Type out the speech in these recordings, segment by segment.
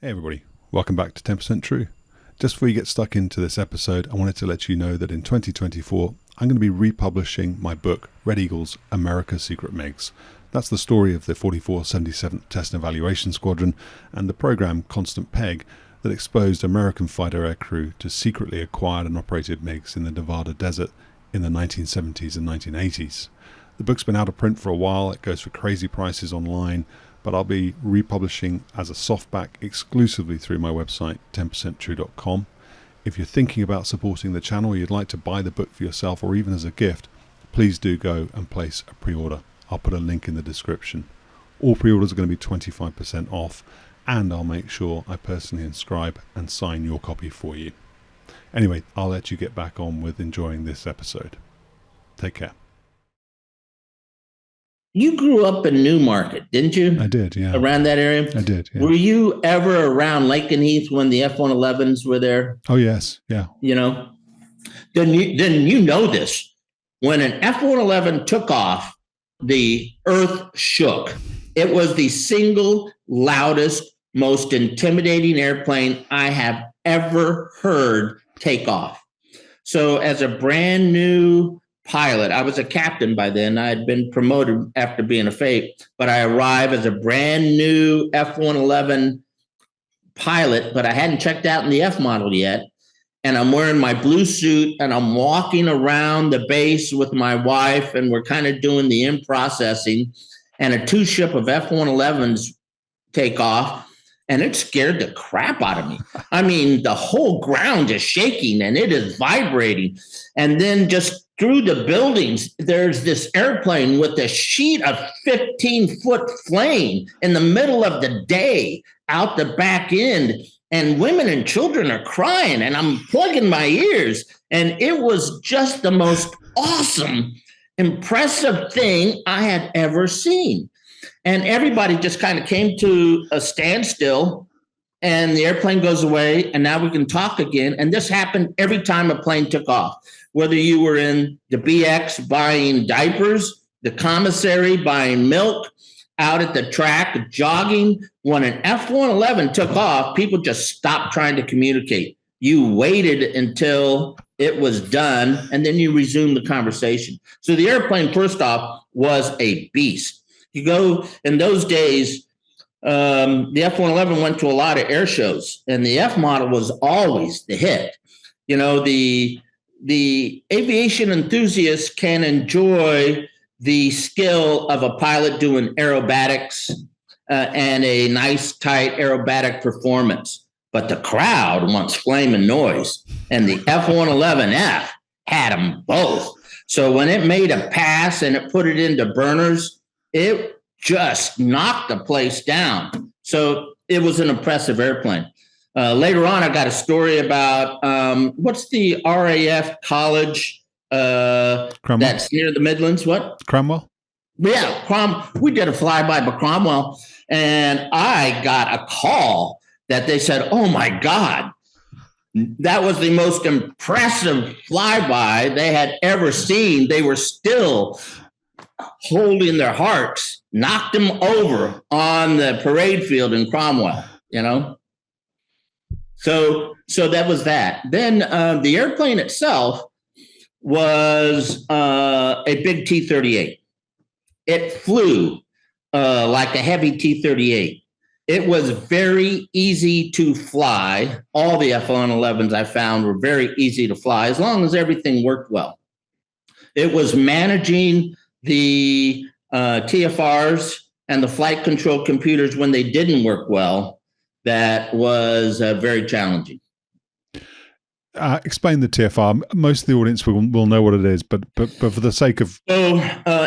Hey everybody, welcome back to 10% True. Just before you get stuck into this episode, I wanted to let you know that in 2024, I'm going to be republishing my book, Red Eagle's America's Secret MiGs. That's the story of the 4477th Test and Evaluation Squadron and the program Constant Peg that exposed American fighter aircrew to secretly acquired and operated MiGs in the Nevada desert in the 1970s and 1980s. The book's been out of print for a while, it goes for crazy prices online, but I'll be republishing as a softback exclusively through my website, 10percenttrue.com. If you're thinking about supporting the channel, or you'd like to buy the book for yourself or even as a gift, please do go and place a pre-order. I'll put a link in the description. All pre-orders are going to be 25% off, and I'll make sure I personally inscribe and sign your copy for you. Anyway, I'll let you get back on with enjoying this episode. Take care. You grew up in Newmarket, didn't you? I did, yeah. Around that area? I did, yeah. Were you ever around Lincoln Heath when the F-111s were there? Oh, yes, yeah. You know? Then you know this. When an F-111 took off, the earth shook. It was the single loudest, most intimidating airplane I have ever heard take off. So as a brand new pilot, I was a captain by then. I had been promoted after being a FAPE, but I arrived as a brand new F-111 pilot, but I hadn't checked out in the F model yet. And I'm wearing my blue suit and I'm walking around the base with my wife and we're kind of doing the in-processing, and a two-ship of F-111s take off. And it scared the crap out of me. I mean, the whole ground is shaking and it is vibrating. And then just through the buildings, there's this airplane with a sheet of 15-foot flame in the middle of the day out the back end. And women and children are crying and I'm plugging my ears. And it was just the most awesome, impressive thing I had ever seen. And everybody just kind of came to a standstill and the airplane goes away and now we can talk again. And this happened every time a plane took off, whether you were in the BX buying diapers, the commissary buying milk, out at the track jogging. When an F-111 took off, people just stopped trying to communicate. You waited until it was done and then you resumed the conversation. So the airplane, first off, was a beast. You go in those days, the F-111 went to a lot of air shows, and the F model was always the hit. You know, the aviation enthusiasts can enjoy the skill of a pilot doing aerobatics and a nice, tight aerobatic performance. But the crowd wants flame and noise, and the F-111F had them both. So when it made a pass and it put it into burners, it just knocked the place down. So it was an impressive airplane. Later on, I got a story about what's the RAF college that's near the Midlands? What? Cromwell? Yeah, we did a flyby by Cromwell, and I got a call that they said, oh, my God, that was the most impressive flyby they had ever seen. They were still holding their hearts, knocked them over on the parade field in Cromwell, you know? So that was that. Then the airplane itself was a big T-38. It flew like a heavy T-38. It was very easy to fly. All the F-111s I found were very easy to fly as long as everything worked well. It was managing the TFRs and the flight control computers when they didn't work well. That was very challenging. Explain the TFR. Most of the audience will know what it is, but for the sake of... So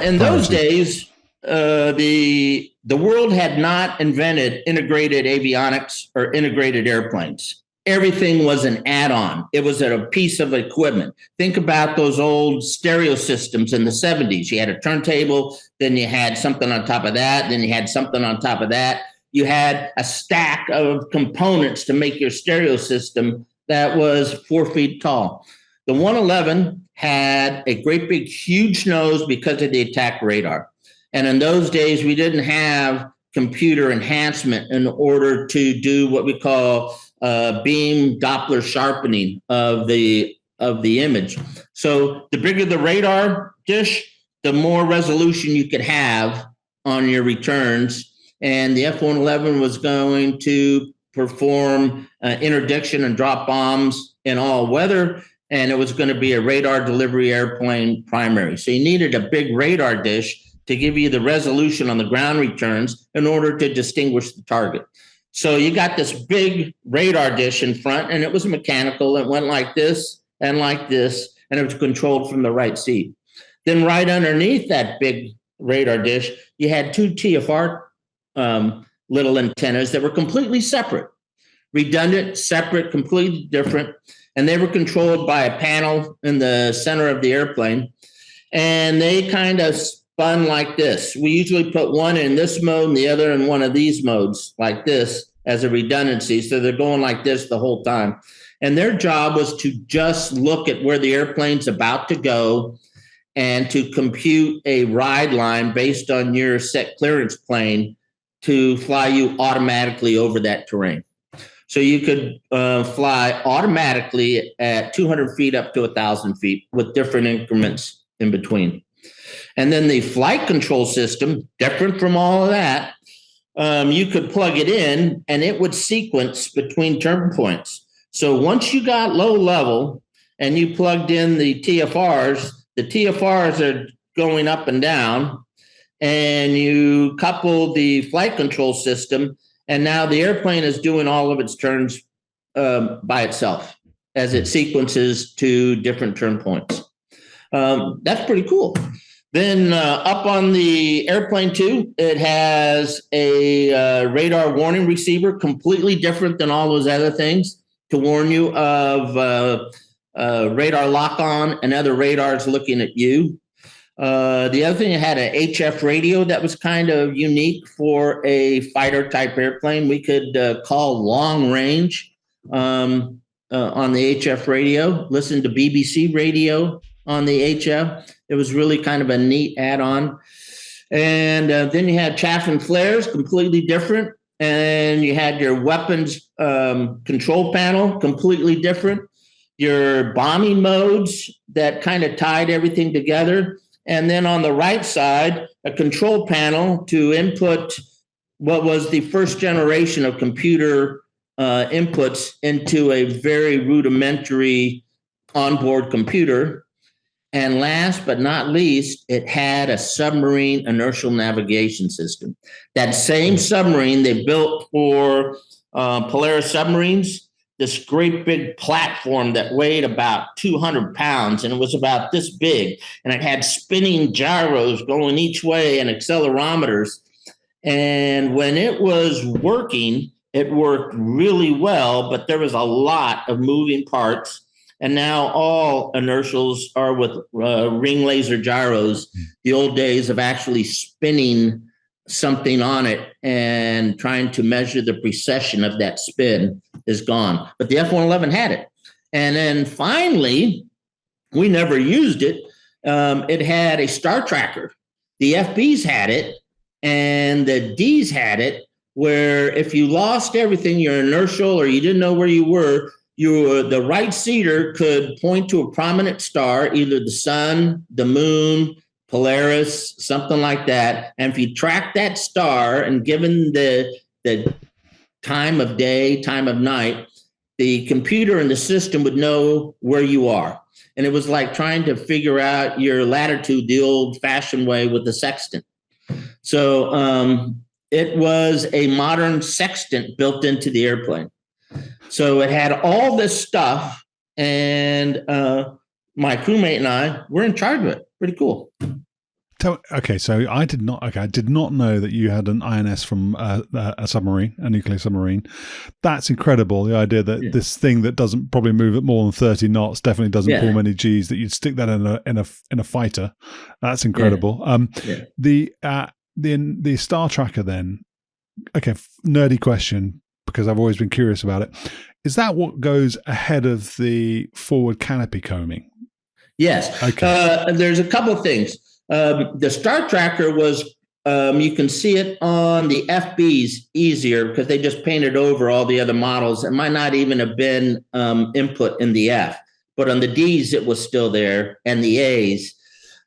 in those days, the world had not invented integrated avionics or integrated airplanes. Everything was an add-on. It was a piece of equipment. Think about those old stereo systems in the 70s. You had a turntable, then you had something on top of that, then you had something on top of that. You had a stack of components to make your stereo system that was 4 feet tall. The 111 had a great big huge nose because of the attack radar. And in those days, we didn't have computer enhancement in order to do what we call beam Doppler sharpening of the image. So the bigger the radar dish, the more resolution you could have on your returns. And the F-111 was going to perform interdiction and drop bombs in all weather, and it was going to be a radar delivery airplane primary. So you needed a big radar dish to give you the resolution on the ground returns in order to distinguish the target. So you got this big radar dish in front, and it was mechanical. It went like this, and it was controlled from the right seat. Then right underneath that big radar dish, you had two TFR little antennas that were completely separate, redundant, separate, completely different. And they were controlled by a panel in the center of the airplane. And they kind of spun like this. We usually put one in this mode and the other in one of these modes like this as a redundancy. So they're going like this the whole time. And their job was to just look at where the airplane's about to go and to compute a ride line based on your set clearance plane to fly you automatically over that terrain. So you could fly automatically at 200 feet up to 1,000 feet with different increments in between. And then the flight control system, different from all of that, you could plug it in and it would sequence between turn points. So once you got low level and you plugged in the TFRs are going up and down, and you couple the flight control system, and now the airplane is doing all of its turns by itself as it sequences to different turn points. That's pretty cool. Then up on the airplane too, it has a radar warning receiver, completely different than all those other things, to warn you of radar lock-on and other radars looking at you. The other thing, it had an HF radio that was kind of unique for a fighter type airplane. We could call long range on the HF radio, listen to BBC radio on the HF. It was really kind of a neat add-on. And then you had chaff and flares, completely different. And you had your weapons control panel, completely different. Your bombing modes that kind of tied everything together. And then on the right side, a control panel to input what was the first generation of computer inputs into a very rudimentary onboard computer. And last but not least, it had a submarine inertial navigation system. That same submarine they built for Polaris submarines, this great big platform that weighed about 200 pounds, and it was about this big, and it had spinning gyros going each way and accelerometers. And when it was working, it worked really well, but there was a lot of moving parts. And now all inertials are with ring laser gyros. The old days of actually spinning something on it and trying to measure the precession of that spin is gone. But the F-111 had it. And then finally, we never used it. It had a star tracker. The FBs had it, and the Ds had it, where if you lost everything, your inertial, or you didn't know where you were, the right seater could point to a prominent star, either the sun, the moon, Polaris, something like that. And if you track that star, and given the time of day, time of night, the computer and the system would know where you are. And it was like trying to figure out your latitude the old-fashioned way with the sextant. So it was a modern sextant built into the airplane. So it had all this stuff, and my crewmate and I were in charge of it. Pretty cool. Okay, so I did not know that you had an INS from a submarine, a nuclear submarine. That's incredible. The idea that this thing that doesn't probably move at more than 30 knots definitely doesn't pull many Gs, that you'd stick that in a fighter. That's incredible. The Star Tracker then. Okay, nerdy question, because I've always been curious about it. Is that what goes ahead of the forward canopy combing? Yes. Okay. There's a couple of things. The Star Tracker was You can see it on the FBs easier because they just painted over all the other models. It might not even have been input in the F, but on the Ds, it was still there, and the As,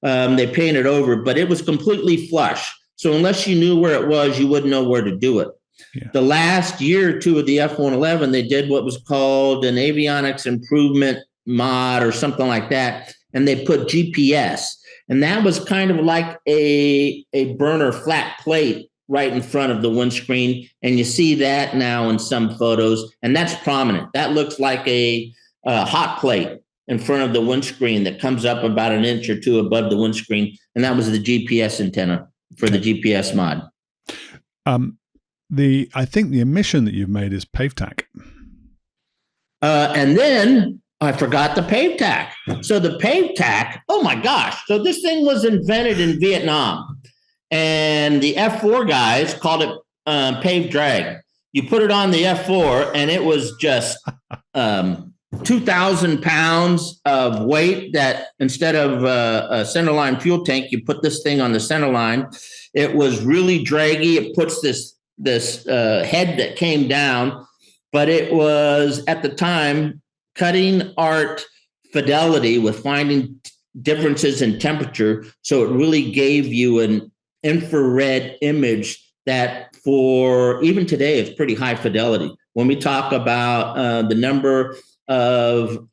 they painted over, but it was completely flush. So unless you knew where it was, you wouldn't know where to do it. Yeah. The last year or two of the F-111, they did what was called an avionics improvement mod or something like that, and they put GPS. And that was kind of like a burner flat plate right in front of the windscreen. And you see that now in some photos, and that's prominent. That looks like a hot plate in front of the windscreen that comes up about an inch or two above the windscreen. And that was the GPS antenna for the GPS mod. I think the omission that you've made is pave tack. And then I forgot the pave tack. So the pave tack, oh my gosh. So this thing was invented in Vietnam, and the F4 guys called it pave drag. You put it on the F4 and it was just 2,000 pounds of weight that instead of a centerline fuel tank, you put this thing on the centerline. It was really draggy. It puts this head that came down, but it was at the time cutting art fidelity with finding differences in temperature. So it really gave you an infrared image that for even today is pretty high fidelity. When we talk about the number of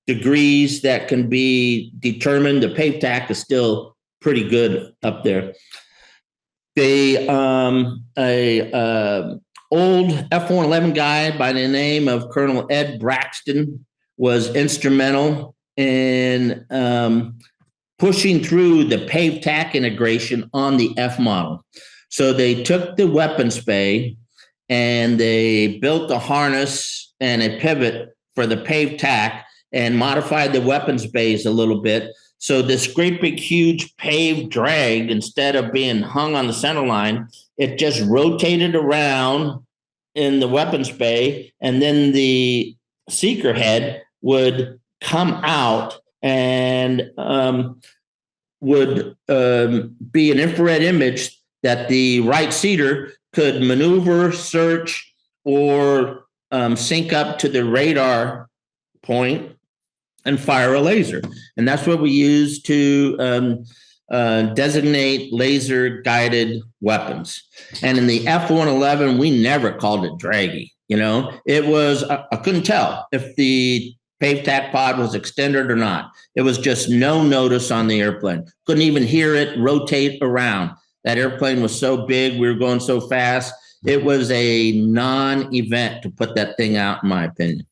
degrees that can be determined, the pave tack is still pretty good up there. Old F-111 guy by the name of Colonel Ed Braxton was instrumental in pushing through the pave tack integration on the F model. So they took the weapons bay and they built a harness and a pivot for the pave tack and modified the weapons bays a little bit. So this great big huge pave drag, instead of being hung on the center line, it just rotated around in the weapons bay, and then the seeker head would come out and would be an infrared image that the right seater could maneuver, search, or sync up to the radar point and fire a laser. And that's what we use to designate laser-guided weapons. And in the F-111, we never called it draggy. It was, I couldn't tell if the pave tack pod was extended or not. It was just no notice on the airplane. Couldn't even hear it rotate around. That airplane was so big, we were going so fast. It was a non-event to put that thing out, in my opinion.